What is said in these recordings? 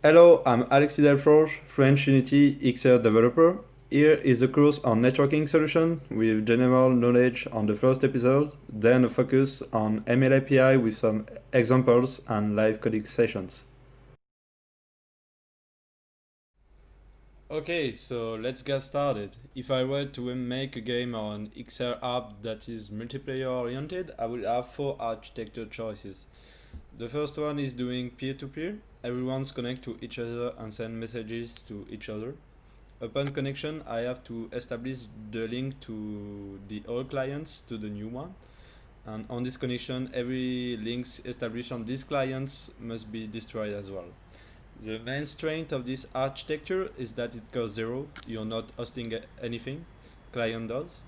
Hello, I'm Alexis Delforge, French Unity XR developer. Here is a course on networking solution with general knowledge on the first episode, then a focus on MLAPI with some examples and live coding sessions. Okay, so let's get started. If I were to make a game or an XR app that is multiplayer oriented, I would have four architecture choices. The first one is doing peer-to-peer. Everyone's connect to each other and send messages to each other. Upon connection, I have to establish the link to the old clients to the new one. And on this connection, every links established on these clients must be destroyed as well. The main strength of this architecture is that it costs zero. You're not hosting anything. Client does.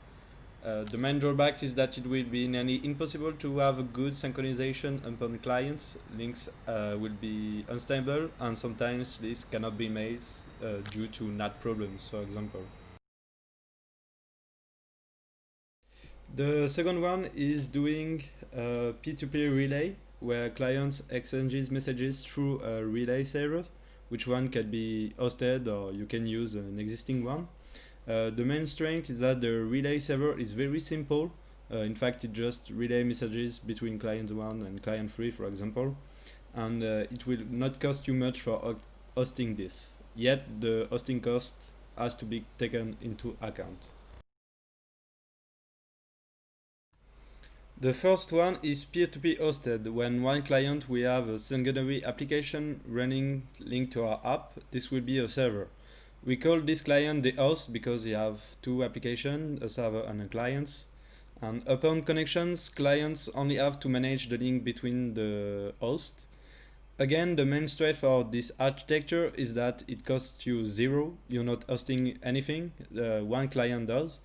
The main drawback is that it will be nearly impossible to have a good synchronization upon clients. Links will be unstable, and sometimes this cannot be made due to NAT problems, for example. The second one is doing a peer-to-peer relay, where clients exchanges messages through a relay server, which one can be hosted or you can use an existing one. The main strength is that the relay server is very simple. In fact, it just relay messages between client 1 and client 3, for example, and it will not cost you much for hosting this. Yet, the hosting cost has to be taken into account. The first one is peer-to-peer hosted. When one client we have a secondary application running linked to our app, this will be a server. We call this client the host because we have two applications, a server and a client. And upon connections, clients only have to manage the link between the host. Again, the main strength for this architecture is that it costs you zero. You're not hosting anything. One client does.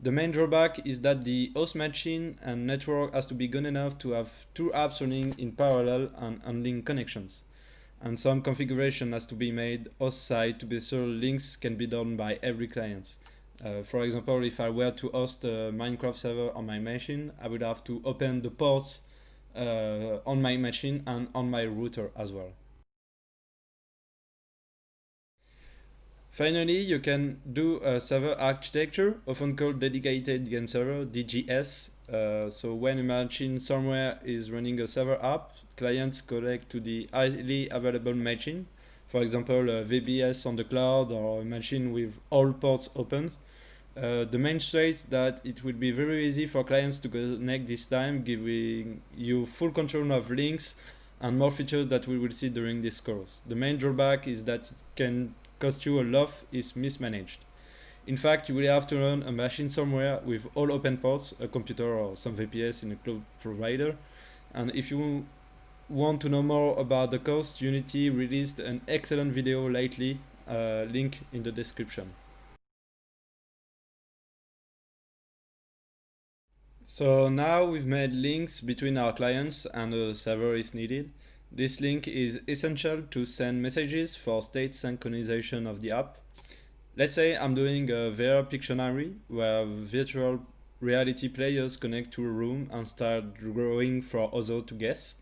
The main drawback is that the host machine and network has to be good enough to have two apps running in parallel and unlinked connections. And some configuration has to be made host side to be sure links can be done by every client. For example, if I were to host a Minecraft server on my machine, I would have to open the ports on my machine and on my router as well. Finally, you can do a server architecture, often called dedicated game server (DGS). So when a machine somewhere is running a server app, clients connect to the highly available machine. For example, a VBS on the cloud or a machine with all ports open. The main strength that it will be very easy for clients to connect this time, giving you full control of links and more features that we will see during this course. The main drawback is that it can cost you a lot is mismanaged. In fact, you will have to run a machine somewhere with all open ports, a computer or some VPS in a cloud provider. And if you want to know more about the cost, Unity released an excellent video lately, link in the description. So now we've made links between our clients and a server if needed. This link is essential to send messages for state synchronization of the app. Let's say I'm doing a VR Pictionary where virtual reality players connect to a room and start drawing for others to guess.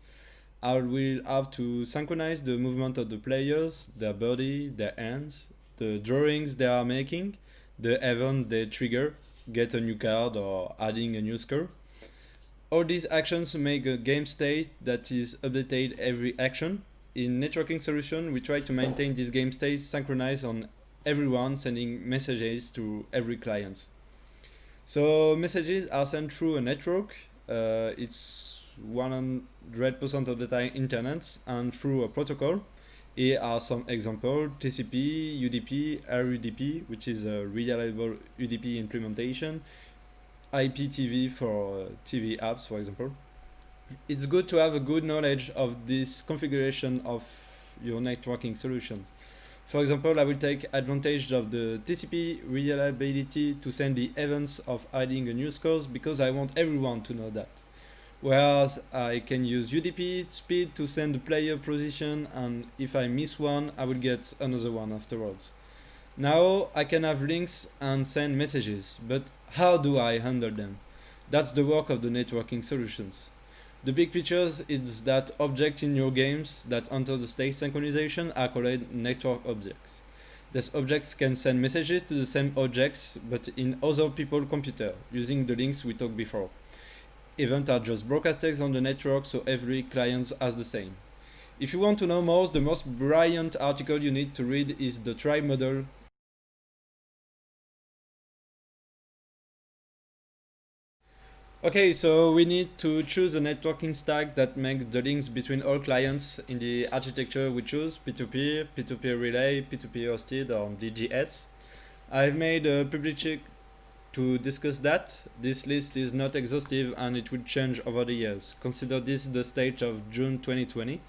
I will have to synchronize the movement of the players, their body, their hands, the drawings they are making, the event they trigger, get a new card or adding a new score. All these actions make a game state that is updated every action. In networking solution, we try to maintain this game state synchronized on everyone sending messages to every client. So messages are sent through a network. It's 100% of the time internet and through a protocol. Here are some examples: TCP, UDP, RUDP, which is a reliable UDP implementation, IPTV for TV apps, for example. It's good to have a good knowledge of this configuration of your networking solutions. For example, I will take advantage of the TCP reliability to send the events of adding a new scores because I want everyone to know that. Whereas I can use UDP speed to send the player position, and if I miss one, I will get another one afterwards. Now I can have links and send messages, but how do I handle them? That's the work of the networking solutions. The big picture is that objects in your games that enter the state synchronization are called network objects. These objects can send messages to the same objects but in other people's computer using the links we talked before. Events are just broadcasts on the network, so every client has the same. If you want to know more, the most brilliant article you need to read is the tribe model. Okay, so we need to choose a networking stack that makes the links between all clients in the architecture we choose, P2P, P2P relay, P2P hosted, or DGS. I've made a public check to discuss that. This list is not exhaustive and it will change over the years. Consider this the stage of June 2020.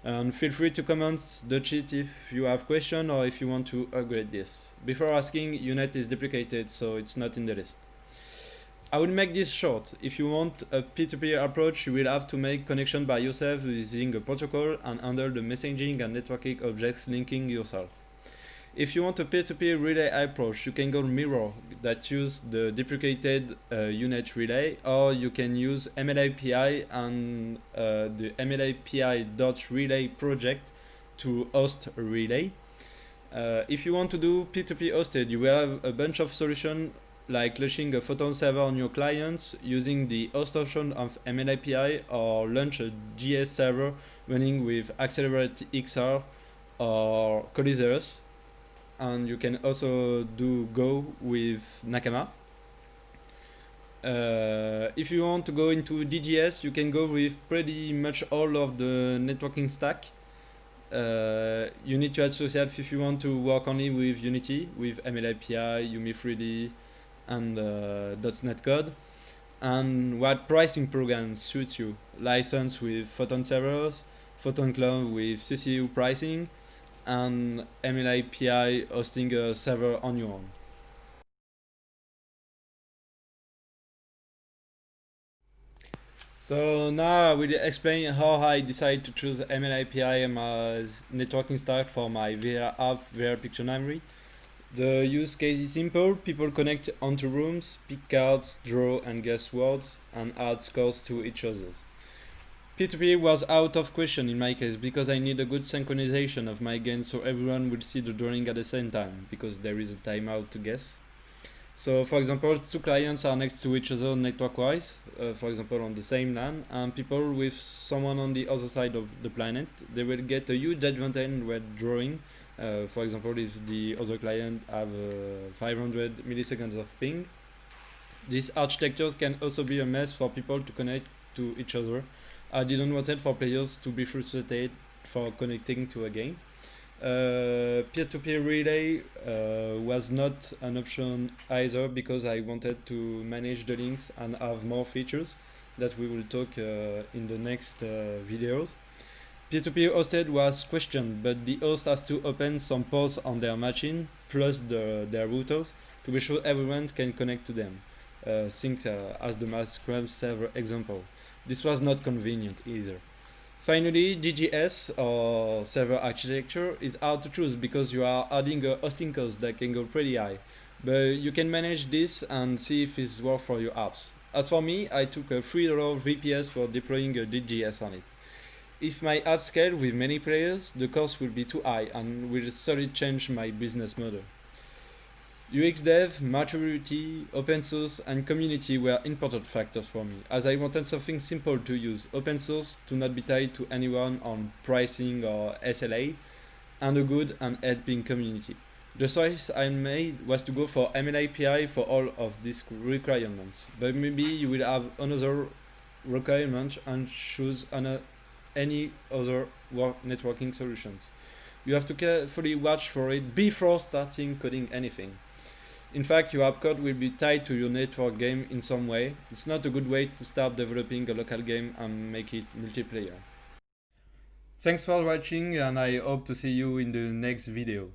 And feel free to comment the cheat if you have questions or if you want to upgrade this. Before asking, UNet is deprecated, so it's not in the list. I will make this short. If you want a P2P approach, you will have to make connection by yourself using a protocol and handle the messaging and networking objects linking yourself. If you want a P2P relay approach, you can go Mirror that use the deprecated UNet relay, or you can use MLAPI and the MLAPI.relay project to host a relay. If you want to do P2P hosted, you will have a bunch of solutions like launching a Photon server on your clients, using the host option of MLAPI, or launch a GS server running with Asteroid XR or Colisarus. And you can also do Go with Nakama. If you want to go into DGS, you can go with pretty much all of the networking stack. You need to add yourself if you want to work only with Unity, with MLAPI, Yumi 3D, and .NET Code. And what pricing program suits you? License with Photon servers, Photon Cloud with CCU pricing, and MLAPI hosting a server on your own. So now I will explain how I decided to choose MLAPI as networking stack for my VR app, VR Picture Memory. The use case is simple. People connect onto rooms, pick cards, draw and guess words, and add scores to each other. P2P was out of question in my case because I need a good synchronization of my games so everyone will see the drawing at the same time, because there is a timeout to guess. So for example, two clients are next to each other network-wise, for example on the same LAN, and people with someone on the other side of the planet, they will get a huge advantage when drawing. For example, if the other client have 500 milliseconds of ping. These architectures can also be a mess for people to connect to each other. I didn't want it for players to be frustrated for connecting to a game. Peer-to-peer relay was not an option either because I wanted to manage the links and have more features that we will talk in the next videos. Peer-to-peer hosted was questioned, but the host has to open some ports on their machine plus their routers to be sure everyone can connect to them. Think as the MassCram server example. This was not convenient either. Finally, DGS or server architecture is hard to choose because you are adding a hosting cost that can go pretty high. But you can manage this and see if it's worth for your apps. As for me, I took a $3 VPS for deploying a DGS on it. If my app scale with many players, the cost will be too high and will certainly change my business model. UX dev, maturity, open source, and community were important factors for me, as I wanted something simple to use, open source to not be tied to anyone on pricing or SLA, and a good and helping community. The choice I made was to go for MLAPI for all of these requirements, but maybe you will have another requirement and choose any other networking solutions. You have to carefully watch for it before starting coding anything. In fact, your app code will be tied to your network game in some way. It's not a good way to start developing a local game and make it multiplayer. Thanks for watching, and I hope to see you in the next video.